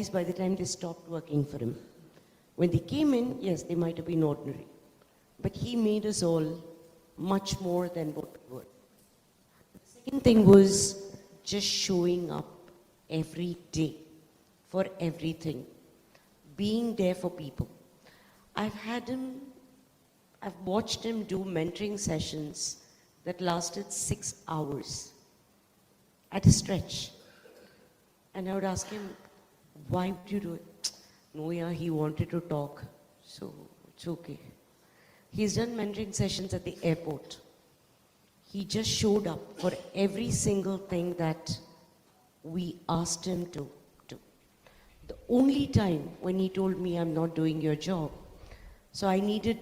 by the time they stopped working for him. When they came in, yes, they might have been ordinary. But he made us all much more than what we were. The second thing was just showing up every day for everything. Being there for people. I've watched him do mentoring sessions that lasted 6 hours at a stretch. And I would ask him, why would you do it? No, yeah, he wanted to talk, so it's okay. He's done mentoring sessions at the airport. He just showed up for every single thing that we asked him to do. The only time when he told me, I'm not doing your job, so I needed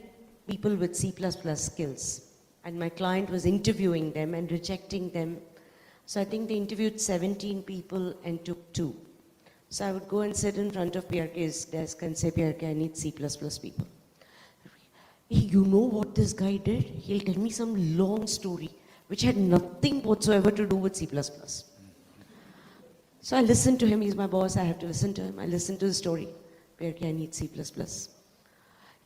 people with C++ skills. And my client was interviewing them and rejecting them. So I think they interviewed 17 people and took 2. So I would go and sit in front of PRK's desk and say, PRK, I need C++ people. Hey, you know what this guy did? He'll tell me some long story which had nothing whatsoever to do with C++. So I listened to him. He's my boss. I have to listen to him. I listened to the story. PRK, I need C++.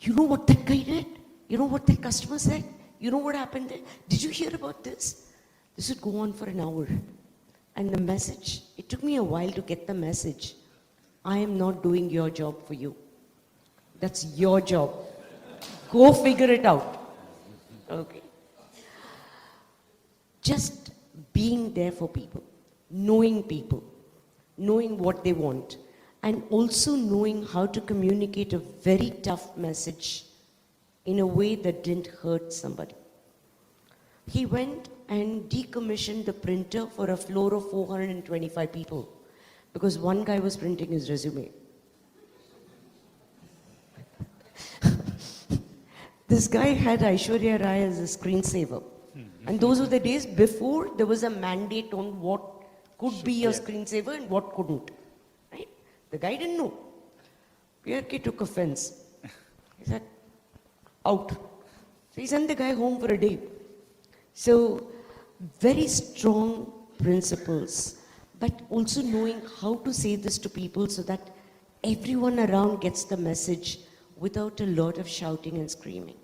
You know what that guy did? You know what that customer said? You know what happened there? Did you hear about this? This would go on for an hour. And the message, it took me a while to get the message. I am not doing your job for you. That's your job. Go figure it out. Okay. Just being there for people, knowing what they want, and also knowing how to communicate a very tough message in a way that didn't hurt somebody. He went and decommissioned the printer for a floor of 425 people because one guy was printing his resume. This guy had Aishwarya Rai as a screensaver. And those were the days before there was a mandate on what could be a screensaver and what couldn't. Right? The guy didn't know. PRK took offense. He said, out. So he sent the guy home for a day. So, very strong principles, but also knowing how to say this to people so that everyone around gets the message without a lot of shouting and screaming.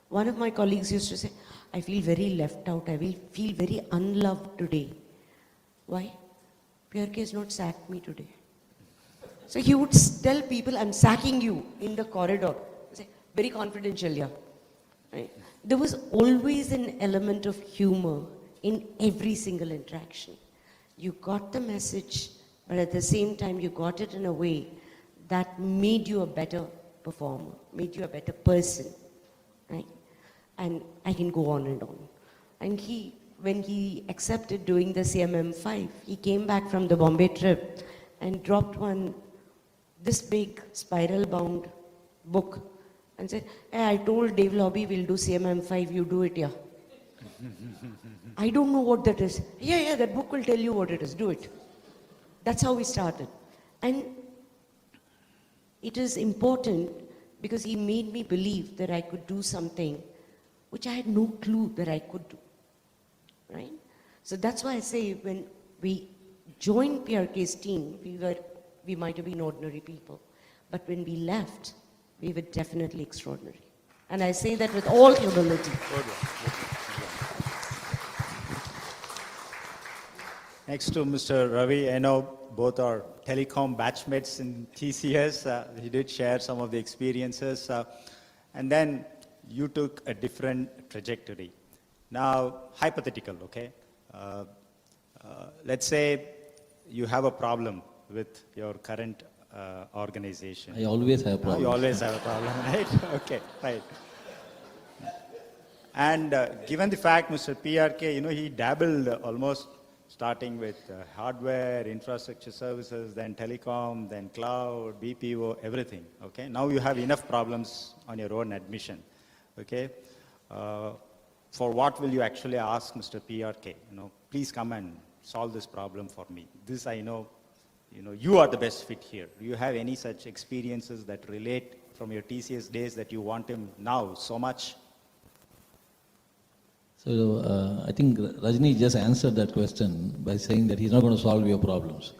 One of my colleagues used to say, I feel very left out, I will feel very unloved today. Why? PRK has not sacked me today. So he would tell people, I'm sacking you in the corridor. Say, very confidential, yeah. Right? There was always an element of humor in every single interaction. You got the message, but at the same time, you got it in a way that made you a better performer, made you a better person. Right? And I can go on and on. And when he accepted doing the CMM5, he came back from the Bombay trip and dropped this big spiral-bound book and said, hey, I told Dave Lobby we'll do CMM5, you do it, yeah. I don't know what that is. Yeah, that book will tell you what it is, do it. That's how we started. And it is important because he made me believe that I could do something which I had no clue that I could do, right? So that's why I say when we joined PRK's team, we might have been ordinary people, but when we left, we were definitely extraordinary. And I say that with all humility. Next to Mr. Ravi, I know both are telecom batchmates in TCS. He did share some of the experiences. And then you took a different trajectory. Now, hypothetical, okay? Let's say you have a problem with your current organization. I always have a problem. You always have a problem, right? Okay, right. And given the fact, Mr. PRK, he dabbled almost starting with hardware, infrastructure services, then telecom, then cloud, BPO, everything, okay? Now you have enough problems on your own admission, okay? For what will you actually ask Mr. PRK? Please come and solve this problem for me. This I know, you are the best fit here. Do you have any such experiences that relate from your TCS days that you want him now so much? So I think Rajni just answered that question by saying that he's not going to solve your problems.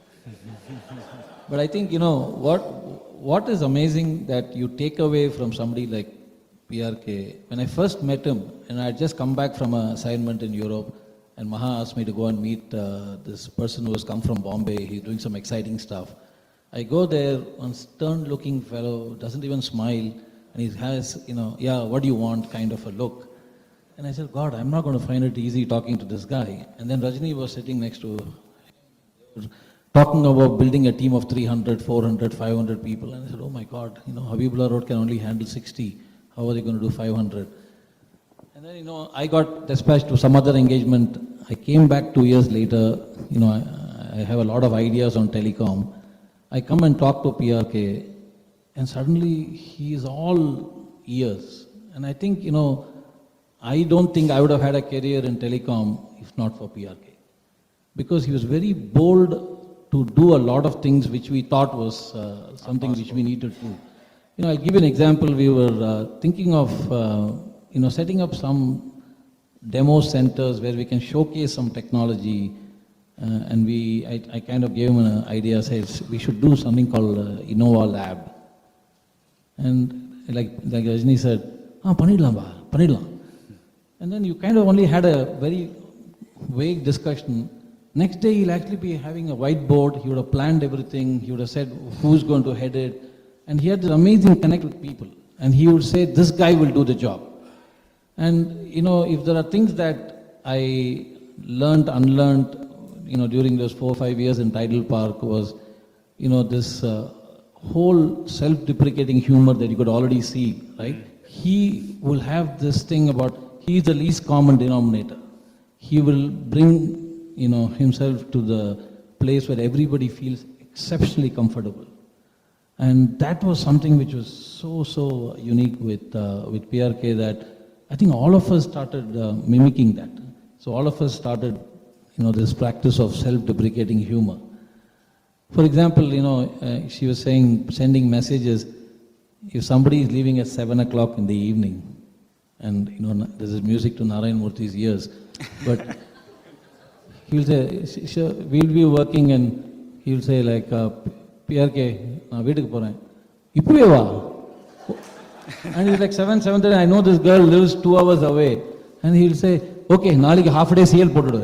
But I think, what is amazing that you take away from somebody like PRK, when I first met him, and I had just come back from an assignment in Europe, and Maha asked me to go and meet this person who has come from Bombay, he's doing some exciting stuff. I go there, one stern-looking fellow, doesn't even smile, and he has, yeah, what do you want, kind of a look. And I said, God, I'm not going to find it easy talking to this guy. And then Rajni was sitting next to talking about building a team of 300, 400, 500 people. And I said, oh my God, Habibullah Road can only handle 60. How are they going to do 500? And then, I got dispatched to some other engagement. I came back 2 years later. I have a lot of ideas on telecom. I come and talk to PRK, and suddenly he is all ears. And I think, I don't think I would have had a career in telecom if not for PRK. Because he was very bold to do a lot of things which we thought was something which we needed to. I'll give you an example. We were thinking of, setting up some demo centers where we can showcase some technology. And I kind of gave him an idea, says we should do something called Innova Lab. And like Rajni said, pannidlam. And then you kind of only had a very vague discussion. Next day he'll actually be having a whiteboard, he would have planned everything, he would have said who's going to head it, and he had this amazing connect with people. And he would say, this guy will do the job. And, if there are things that I learned, unlearned, during those 4 or 5 years in Tidal Park was, this whole self-deprecating humor that you could already see, right? He will have this thing about, he is the least common denominator. He will bring himself to the place where everybody feels exceptionally comfortable. And that was something which was so unique with PRK that I think all of us started mimicking that. So all of us started, this practice of self-deprecating humor. For example, she was saying, sending messages, if somebody is leaving at 7 o'clock in the evening, and this is music to Narayan Murthy's ears, but he will say, sure, we'll be working, and he will say like, PRK, நான் வீட்டுக்கு போறேன். இப்பவே வா. And he's like 7:30, I know this girl lives 2 hours away. And he'll say, okay, நாளைக்கு half a day CL போட்டுடு.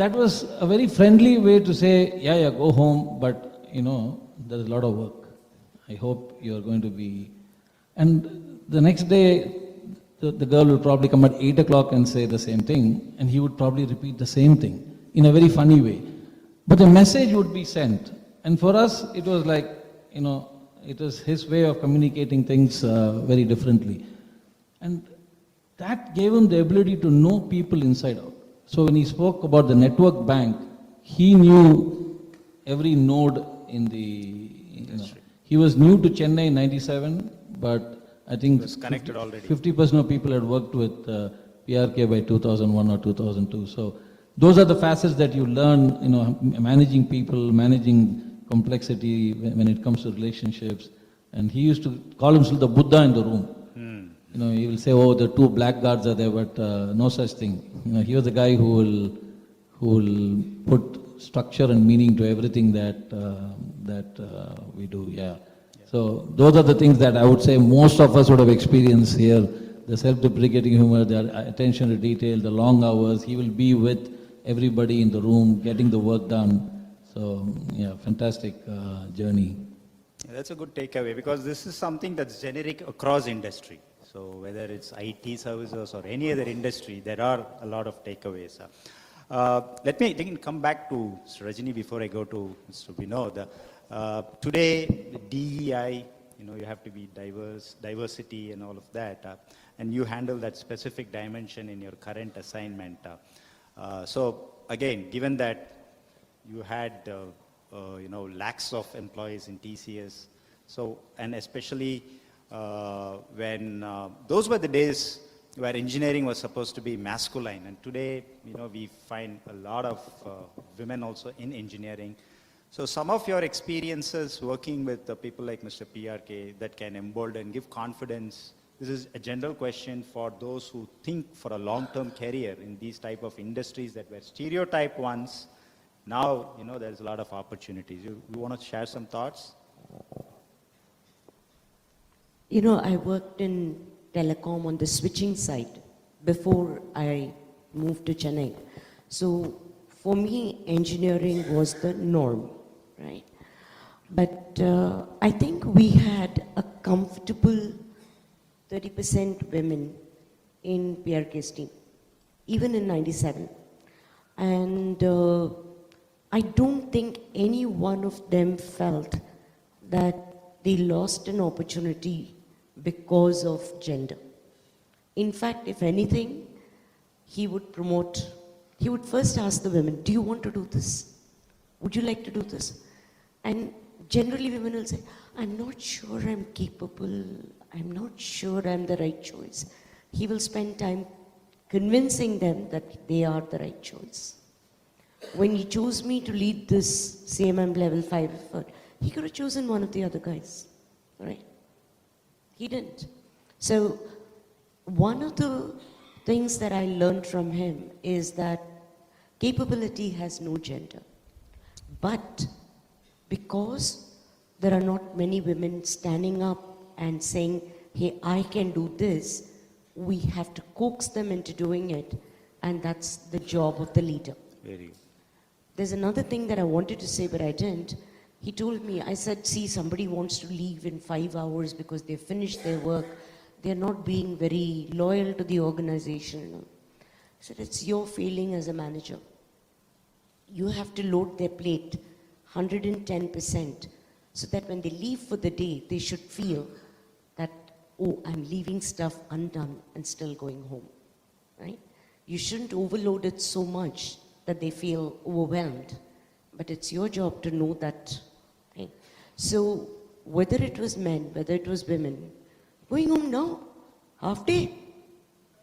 That was a very friendly way to say, yeah, go home, but there's a lot of work. I hope you're going to be. And the next day, the girl will probably come at 8 o'clock and say the same thing, and he would probably repeat the same thing in a very funny way. But the message would be sent. And for us, it was like, it was his way of communicating things very differently. And that gave him the ability to know people inside out. So when he spoke about the network bank, he knew every node in the. He was new to Chennai in 97, but I think was connected already. 50% of people had worked with PRK by 2001 or 2002. So those are the facets that you learn, managing people, managing complexity when it comes to relationships. And he used to call himself the Buddha in the room. He will say, oh, the 2 blackguards are there, but no such thing. He was the guy who will put structure and meaning to everything that we do. Yeah. So those are the things that I would say most of us would have experienced here. The self-deprecating humor, the attention to detail, the long hours. He will be with everybody in the room, getting the work done. So yeah, fantastic journey. Yeah, that's a good takeaway because this is something that's generic across industry. So whether it's IT services or any other industry, there are a lot of takeaways. Let me come back to Mr. Rajini before I go to Mr. Vinod. Today, the DEI, you have to be diversity and all of that, and you handle that specific dimension in your current assignment. So again, given that you had, lakhs of employees in TCS, so, and especially when those were the days where engineering was supposed to be masculine, and today, we find a lot of women also in engineering. So some of your experiences working with people like Mr. PRK that can embolden, give confidence. This is a general question for those who think for a long-term career in these type of industries that were stereotyped once Now, there's a lot of opportunities. You want to share some thoughts? I worked in telecom on the switching side before I moved to Chennai. So for me, engineering was the norm, right? But I think we had a comfortable 30% women in PRK's team, even in 97. And I don't think any one of them felt that they lost an opportunity because of gender. In fact, if anything, he would first ask the women, do you want to do this? Would you like to do this? And generally women will say, I'm not sure I'm capable, I'm not sure I'm the right choice. He will spend time convincing them that they are the right choice. When he chose me to lead this CMM level 5 effort, he could have chosen one of the other guys, right? He didn't. So one of the things that I learned from him is that capability has no gender. But because there are not many women standing up and saying, hey, I can do this, we have to coax them into doing it, and that's the job of the leader. Very. There's another thing that I wanted to say, but I didn't. He told me, I said, see, somebody wants to leave in 5 hours because they finished their work. They're not being very loyal to the organization. I said, it's your failing as a manager. You have to load their plate 110% so that when they leave for the day, they should feel that, oh, I'm leaving stuff undone and still going home, right? You shouldn't overload it so much that they feel overwhelmed, but it's your job to know that. Okay? So whether it was men, whether it was women, going home now, half day,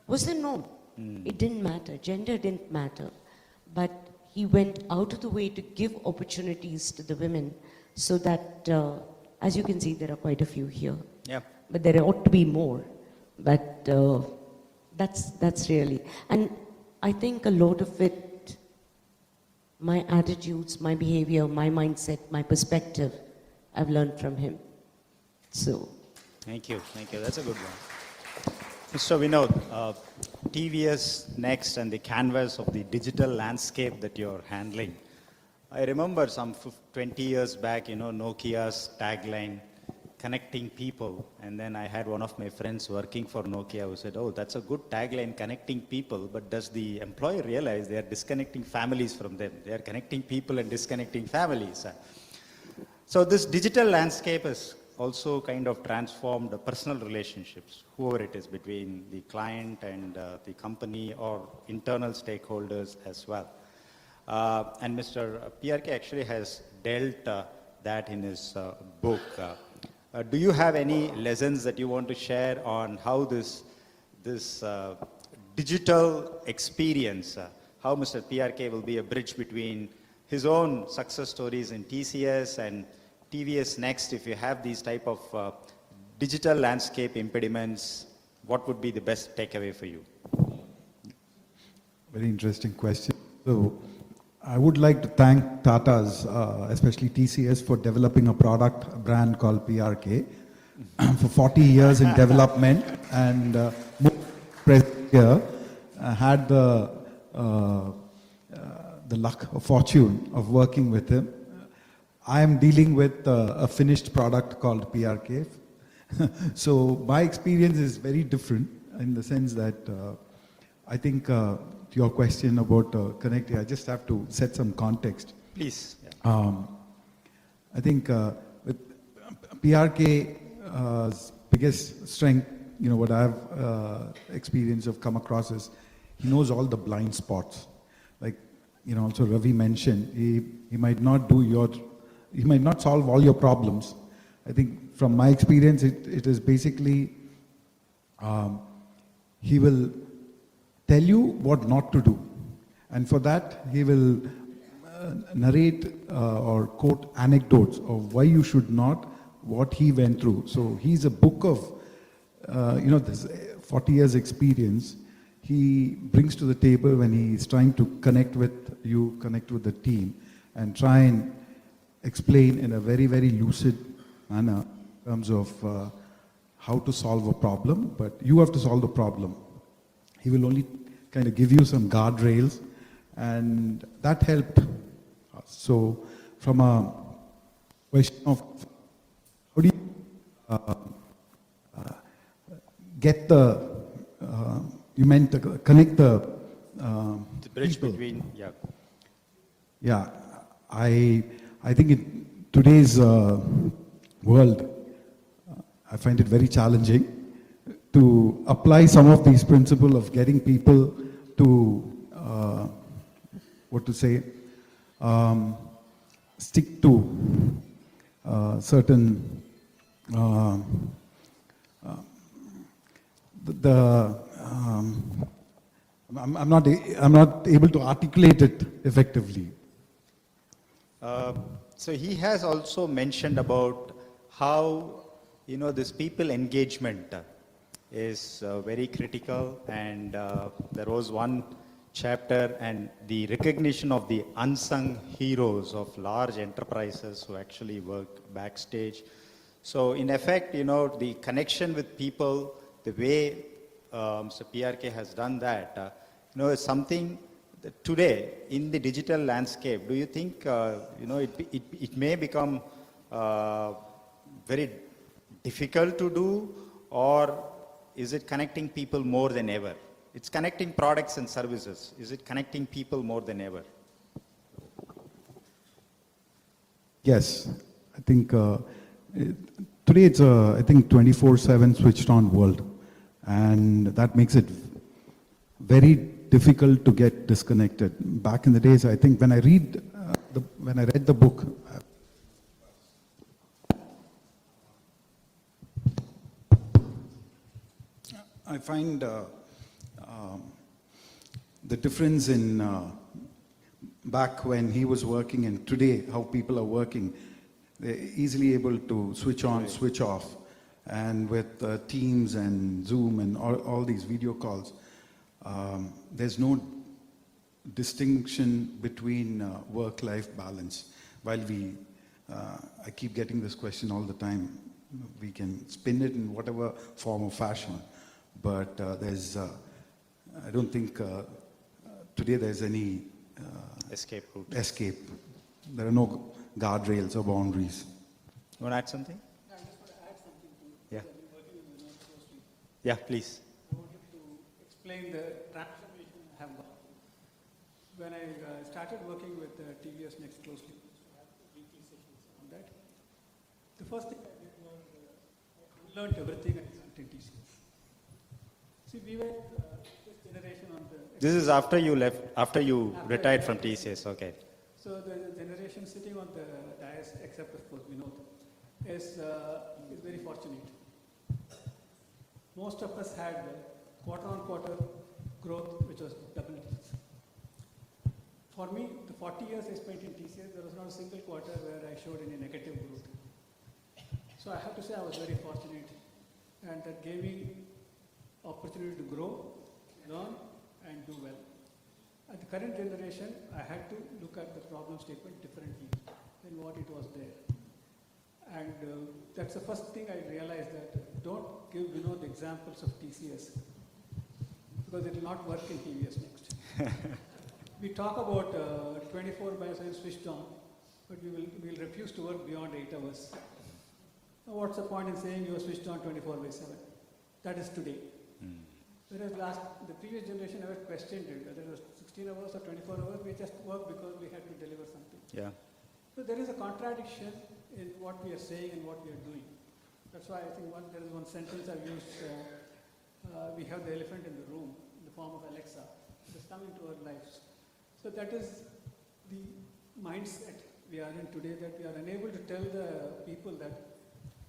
was the norm. It didn't matter, gender didn't matter, but he went out of the way to give opportunities to the women so that, as you can see, there are quite a few here. Yeah. But there ought to be more. But that's really, and I think a lot of it, my attitudes, my behavior, my mindset, my perspective, I've learned from him. So. Thank you. That's a good one. Mr. Vinod, TVS Next and the canvas of the digital landscape that you're handling. I remember some 20 years back, Nokia's tagline, connecting people. And then I had one of my friends working for Nokia who said, oh, that's a good tagline, connecting people, but does the employer realize they are disconnecting families from them? They are connecting people and disconnecting families. So this digital landscape has also kind of transformed the personal relationships, whoever it is, between the client and the company or internal stakeholders as well. And Mr. PRK actually has dealt that in his book. Do you have any lessons that you want to share on how this digital experience, how Mr. PRK will be a bridge between his own success stories in TCS and TVS Next? If you have these type of digital landscape impediments, what would be the best takeaway for you? Very interesting question. So I would like to thank Tata's, especially TCS, for developing a brand called PRK for 40 years in development, and present here had the luck or fortune of working with him. I am dealing with a finished product called PRK. So my experience is very different in the sense that I think to your question about connecting, I just have to set some context. Please. I think with PRK's biggest strength, what I've experienced or come across is he knows all the blind spots. Like, also Ravi mentioned, he might not he might not solve all your problems. I think from my experience, it is basically, he will tell you what not to do. And for that, he will narrate or quote anecdotes of why you should not, what he went through. So he's a book of, this 40 years experience he brings to the table when he's trying to connect with you, connect with the team. and try and explain in a very, very lucid manner in terms of how to solve a problem, but you have to solve the problem. He will only kind of give you some guardrails, and that helped us. So from a question of how do you get the, you meant to connect the bridge people. between, yeah. Yeah, I think in today's world, I find it very challenging to apply some of these principles of getting people to, stick to certain, I'm not able to articulate it effectively. So he has also mentioned about how, this people engagement is very critical, and there was one chapter and the recognition of the unsung heroes of large enterprises who actually work backstage. So in effect, the connection with people, the way so PRK has done that, is something that today in the digital landscape. Do you think, it may become very difficult to do, or is it connecting people more than ever? It's connecting products and services. Is it connecting people more than ever? Yes, I think today it's a, I think 24/7 switched on world, and that makes it very difficult to get disconnected. Back in the days, I think when I read the book, I find the difference in back when he was working and today how people are working. They're easily able to switch on, switch off, and with Teams and Zoom and all these video calls, there's no distinction between work-life balance. While I keep getting this question all the time. We can spin it in whatever form or fashion, but I don't think today there's any Escape route. escape. There are no guardrails or boundaries. You want to add something? I just want to add something to Yeah. I've been working with Vinod closely. Yeah, please. I wanted to explain the transformation I have gone through. When I started working with TVS Next closely, I have weekly sessions on that. The first thing I did was I learned everything I learned in TCS. See, we were this generation on the... This is after you left, after you After retired I- from TCS, okay. So the generation sitting on the dais, except of course Vinod, is very fortunate. Most of us had quarter-on-quarter growth, which was double digits. For me, the 40 years I spent in TCS, there was not a single quarter where I showed any negative growth. So I have to say I was very fortunate, and that gave me opportunity to grow, learn, and do well. At the current generation, I had to look at the problem statement differently than what it was there. And that's the first thing I realized, that don't give the examples of TCS, because it will not work in TVS Next. We talk about 24/7 switched on, but we will refuse to work beyond 8 hours. Now, what's the point in saying you are switched on 24/7? That is today. Whereas the previous generation never questioned it, whether it was 16 hours or 24 hours, we just worked because we had to deliver something. Yeah. So there is a contradiction in what we are saying and what we are doing. That's why I think there is one sentence I've used, we have the elephant in the room in the form of Alexa. It has come into our lives. So that is the mindset we are in today, that we are unable to tell the people that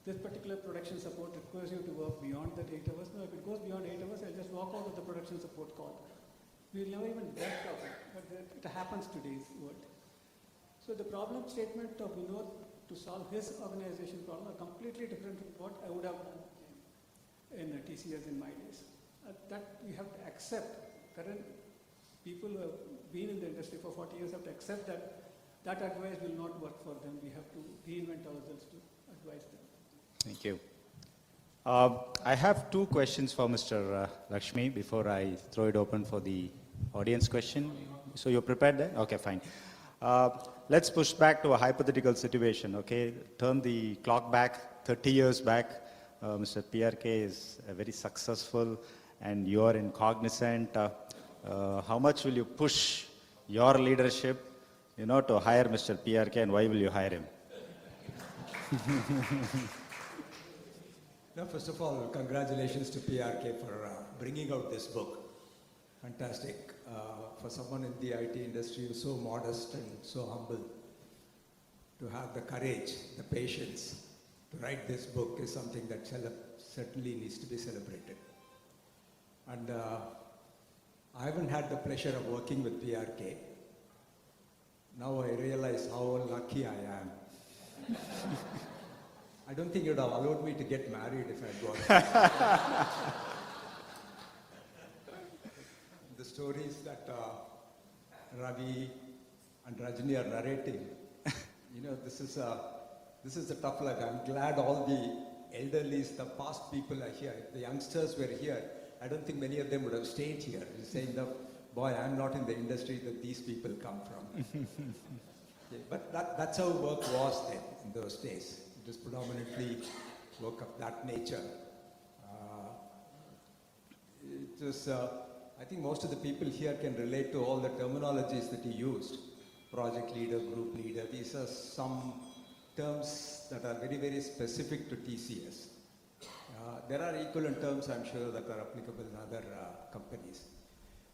this particular production support requires you to work beyond that 8 hours. No, if it goes beyond 8 hours, I'll just walk out of the production support call. We'll never even dreamt of it, but it happens today's world. So the problem statement of Vinod to solve his organization problem are completely different from what I would have done in TCS in my days. That we have to accept. Current people who have been in the industry for 40 years have to accept that that advice will not work for them. We have to reinvent ourselves to advise them. Thank you. I have two questions for Mr. Lakshmi before I throw it open for the audience question. So you're prepared there? Okay, fine. Let's push back to a hypothetical situation, okay? Turn the clock back 30 years back. Mr. PRK is very successful and you are in Cognizant. How much will you push your leadership, to hire Mr. PRK, and why will you hire him? No, first of all, congratulations to PRK for bringing out this book. Fantastic. For someone in the IT industry who's so modest and so humble, to have the courage, the patience to write this book is something that certainly needs to be celebrated. And I haven't had the pleasure of working with PRK. Now I realize how lucky I am. I don't think it would have allowed me to get married if I'd worked. The stories that Ravi and Rajni are narrating, this is a tough life. I'm glad all the elderlies, the past people are here. The youngsters were here. I don't think many of them would have stayed here. Saying, boy, I'm not in the industry that these people come from. Okay, but that's how work was then, in those days. It was predominantly work of that nature. I think most of the people here can relate to all the terminologies that he used. Project leader, group leader, these are some terms that are very, very specific to TCS. There are equivalent terms, I'm sure, that are applicable in other companies.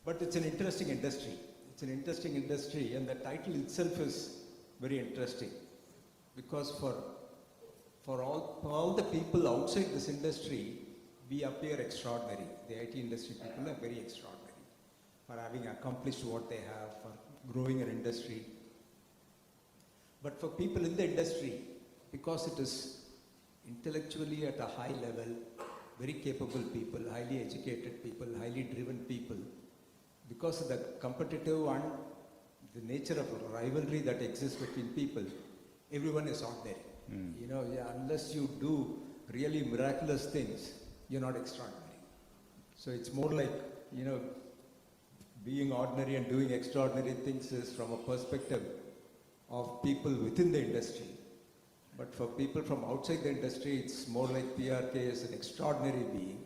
But it's an interesting industry. It's an interesting industry, and the title itself is very interesting. Because for all the people outside this industry, we appear extraordinary. The IT industry people are very extraordinary for having accomplished what they have, for growing an industry. But for people in the industry, because it is intellectually at a high level, very capable people, highly educated people, highly driven people, because of the competitive and the nature of rivalry that exists between people, everyone is ordinary. Unless you do really miraculous things, you're not extraordinary. So it's more like, being ordinary and doing extraordinary things is from a perspective of people within the industry. But for people from outside the industry, it's more like PRK is an extraordinary being,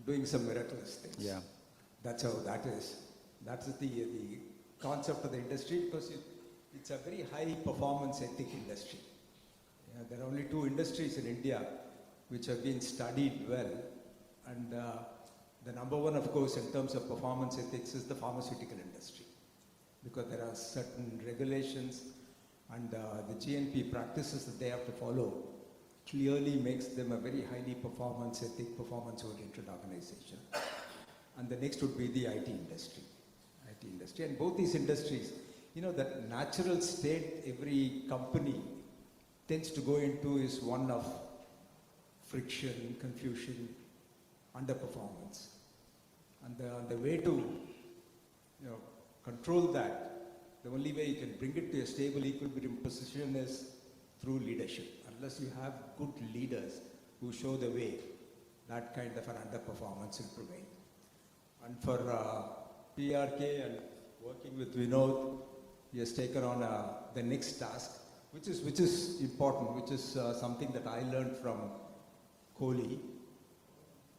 doing some miraculous things. Yeah. That's how that is. That's the concept of the industry, because it's a very high performance ethic industry. There are only two industries in India which have been studied well, and the number one, of course, in terms of performance ethics is the pharmaceutical industry, because there are certain regulations and the GNP practices that they have to follow clearly makes them a very highly performance ethic, performance-oriented organization. And the next would be the IT industry. And both these industries, that natural state every company tends to go into is one of friction, confusion, underperformance. And the way to control that, the only way you can bring it to a stable equilibrium position is through leadership. Unless you have good leaders who show the way, that kind of an underperformance will prevail. And for PRK and working with Vinod, he has taken on the next task, which is important, which is something that I learned from Kohli,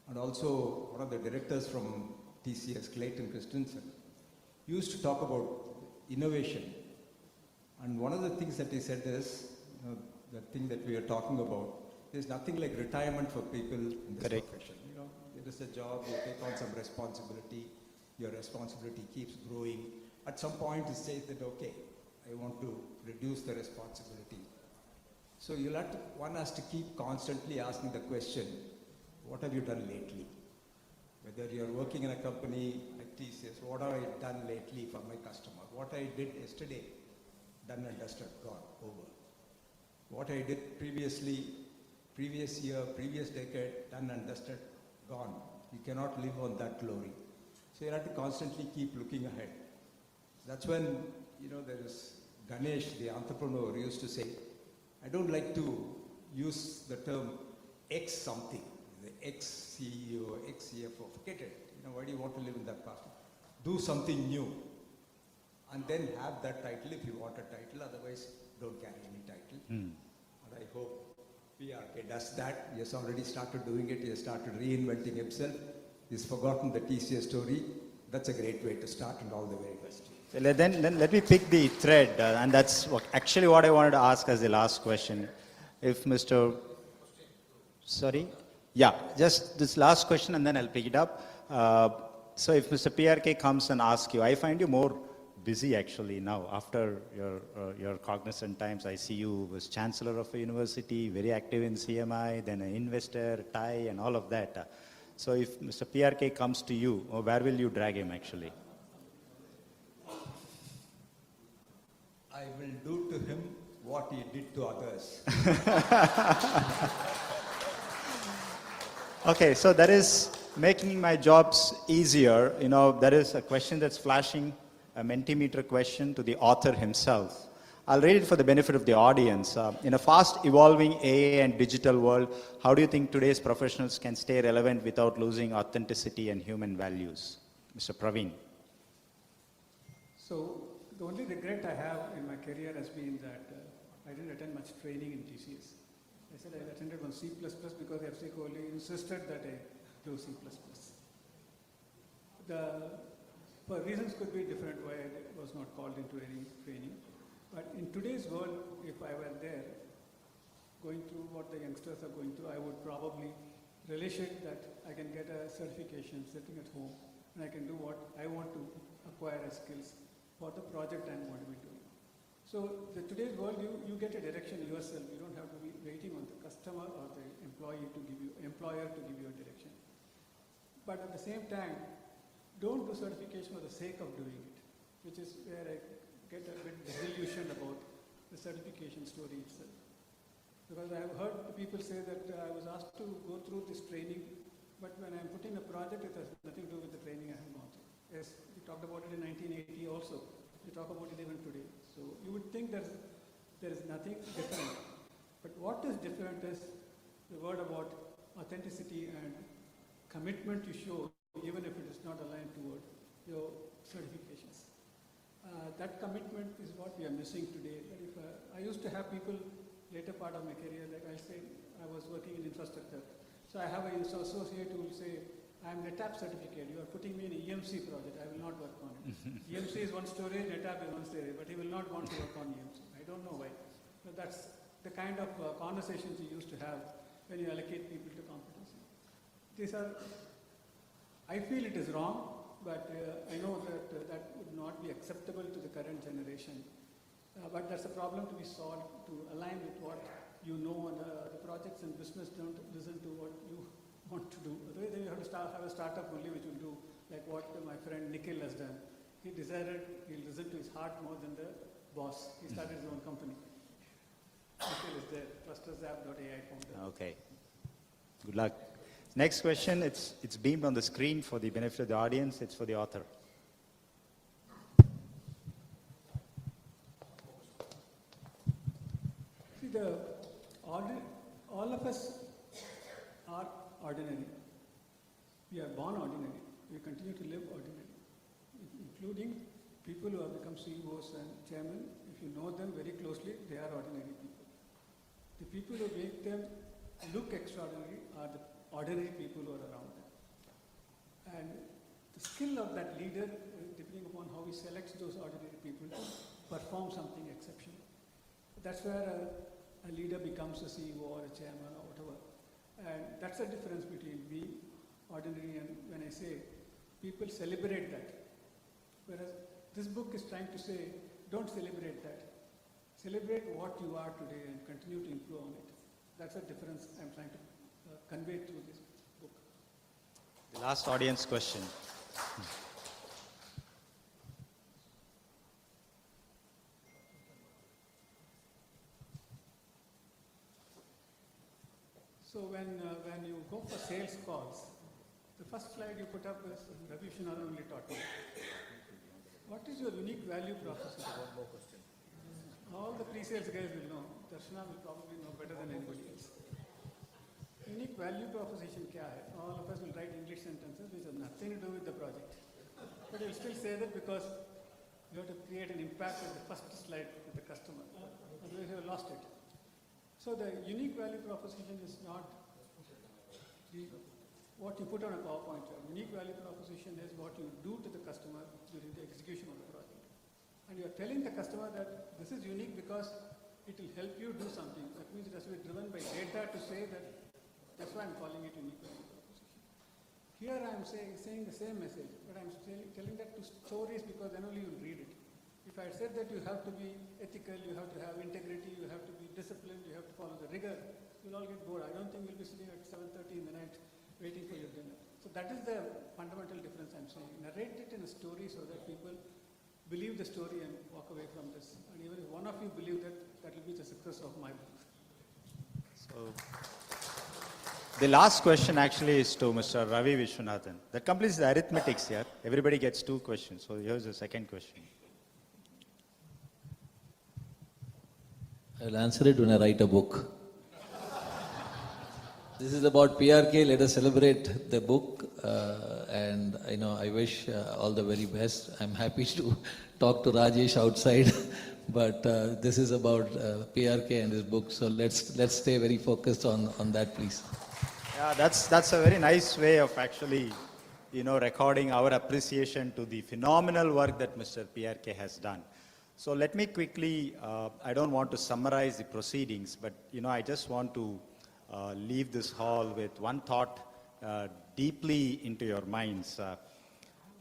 and also one of the directors from TCS, Clayton Christensen, used to talk about innovation. And one of the things that he said is, the thing that we are talking about, there's nothing like retirement for people in this profession. There is a job, you take on some responsibility, your responsibility keeps growing. At some point, it says that, okay, I want to reduce the responsibility. So one has to keep constantly asking the question, what have you done lately? Whether you're working in a company like TCS, what have I done lately for my customer? What I did yesterday, done and dusted, gone, over. What I did previously, previous year, previous decade, done and dusted, gone. You cannot live on that glory. So you have to constantly keep looking ahead. That's when, there is Ganesh, the entrepreneur, used to say, I don't like to use the term ex something, the ex CEO, ex CFO, forget it. Why do you want to live in that past? Do something new and then have that title if you want a title, otherwise don't carry any title. And I hope PRK does that. He has already started doing it. He has started reinventing himself. He's forgotten the TCS story. That's a great way to start, and all the very best. So then let me pick the thread, and that's actually what I wanted to ask as the last question. If Mr. Sorry? Yeah, just this last question and then I'll pick it up. So if Mr. PRK comes and asks you, I find you more busy actually now after your cognizant times. I see you was chancellor of a university, very active in CMI, then an investor, TIE and all of that. So if Mr. PRK comes to you, where will you drag him actually? I will do to him what he did to others. Okay, so that is making my jobs easier. There is a question that's flashing, a Mentimeter question to the author himself. I'll read it for the benefit of the audience. In a fast evolving AI and digital world, how do you think today's professionals can stay relevant without losing authenticity and human values? Mr. Praveen. So the only regret I have in my career has been that I didn't attend much training in TCS. I said I attended on C++ because FC Kohli insisted that I do C++. For reasons could be different why I was not called into any training. But in today's world, if I were there, going through what the youngsters are going through, I would probably relish it that I can get a certification sitting at home and I can do what I want to acquire as skills for the project I'm going to be doing. So today's world, you get a direction yourself. You don't have to be waiting on the customer or the employer to give you a direction. But at the same time, don't do certification for the sake of doing it, which is where I get a bit disillusioned about the certification story itself. Because I have heard people say that I was asked to go through this training, but when I'm putting a project, it has nothing to do with the training I have gone through. Yes, we talked about it in 1980 also. We talk about it even today. So you would think there is nothing different. But what is different is the word about authenticity and commitment you show, even if it is not aligned toward your certifications. That commitment is what we are missing today. That if I used to have people later part of my career, like I say, I was working in infrastructure. So I have an associate who will say, I'm NetApp certificate. You are putting me in an EMC project. I will not work on it. EMC is one story, NetApp is one story, but he will not want to work on EMC. I don't know why. But that's the kind of conversations you used to have when you allocate people to competency. I feel it is wrong, but I know that that would not be acceptable to the current generation. But that's a problem to be solved, to align with what you know, and the projects and business don't listen to what you want to do. Otherwise, then you have to have a startup only which will do like what my friend Nikhil has done. He decided he'll listen to his heart more than the boss. He started his own company. Nikhil is there, clusterzap.ai founder. Okay. Good luck. Next question, it's beamed on the screen for the benefit of the audience. It's for the author. See, all of us are ordinary. We are born ordinary. We continue to live ordinary, including people who have become CEOs and chairmen. If you know them very closely, they are ordinary people. The people who make them look extraordinary are the ordinary people who are around them. And the skill of that leader, depending upon how he selects those ordinary people to perform something exceptional. That's where a leader becomes a CEO or a chairman or whatever. And that's the difference between being ordinary and when I say people celebrate that. Whereas this book is trying to say, don't celebrate that. Celebrate what you are today and continue to improve on it. That's the difference I'm trying to convey through this book. The last audience question. So when you go for sales calls, the first slide you put up is Ravi Vishwanath only taught me. What is your unique value proposition? One more question. All the pre-sales guys will know. Darshana will probably know better than anybody else. Unique value proposition kya hai? All of us will write English sentences which have nothing to do with the project. But you'll still say that because you have to create an impact at the first slide with the customer. Otherwise you have lost it. So the unique value proposition is not what you put on a PowerPoint. Unique value proposition is what you do to the customer during the execution of the project. And you are telling the customer that this is unique because it will help you do something. That means it has to be driven by data to say that that's why I'm calling it unique value proposition. Here I am saying the same message, but I'm telling that to stories because then only you'll read it. If I said that you have to be ethical, you have to have integrity, you have to be disciplined, you have to follow the rigor, you'll all get bored. I don't think you'll be sitting at 7:30 in the night waiting for your dinner. So that is the fundamental difference I'm saying. Narrate it in a story so that people believe the story and walk away from this. And even if one of you believe that, that will be the success of my book. So, the last question actually is to Mr. Ravi Vishwanathan. That completes the arithmetics here. Everybody gets 2 questions. So here's the second question. I'll answer it when I write a book. This is about PRK. Let us celebrate the book, and I wish all the very best. I'm happy to talk to Rajesh outside, but this is about PRK and his book. So let's stay very focused on that, please. Yeah, that's a very nice way of actually, recording our appreciation to the phenomenal work that Mr. PRK has done. So let me quickly, I don't want to summarize the proceedings, but I just want to leave this hall with one thought deeply into your minds.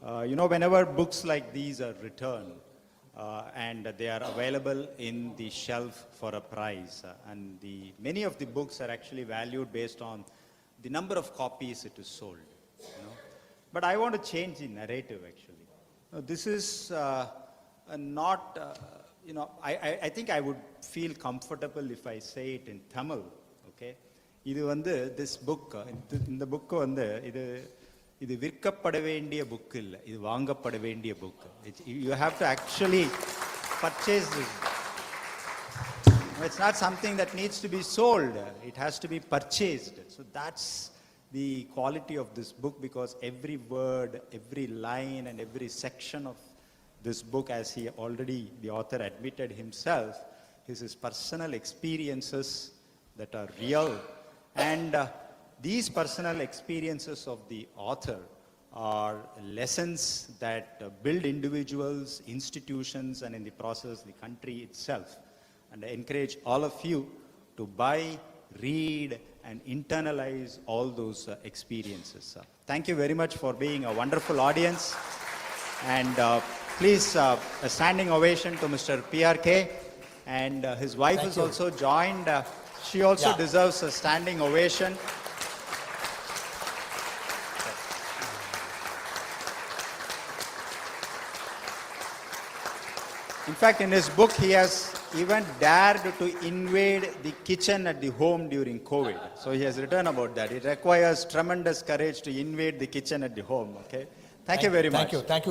Whenever books like these are written and they are available in the shelf for a price, and many of the books are actually valued based on the number of copies it is sold. But I want to change the narrative actually. This is not, I think I would feel comfortable if I say it in Tamil, okay? This book, இந்த book இது விற்கப்பட வேண்டிய book இல்ல, இது வாங்கப்பட வேண்டிய book. You have to actually purchase this. It's not something that needs to be sold, it has to be purchased. So that's the quality of this book, because every word, every line and every section of this book, as the author admitted himself, is his personal experiences that are real. And these personal experiences of the author are lessons that build individuals, institutions, and in the process, the country itself. And I encourage all of you to buy, read, and internalize all those experiences. Thank you very much for being a wonderful audience. And please, a standing ovation to Mr. PRK. And his wife has also joined. She also deserves a standing ovation. In fact, in his book, he has even dared to invade the kitchen at the home during COVID. So he has written about that. It requires tremendous courage to invade the kitchen at the home. Okay. Thank you very much. Thank you.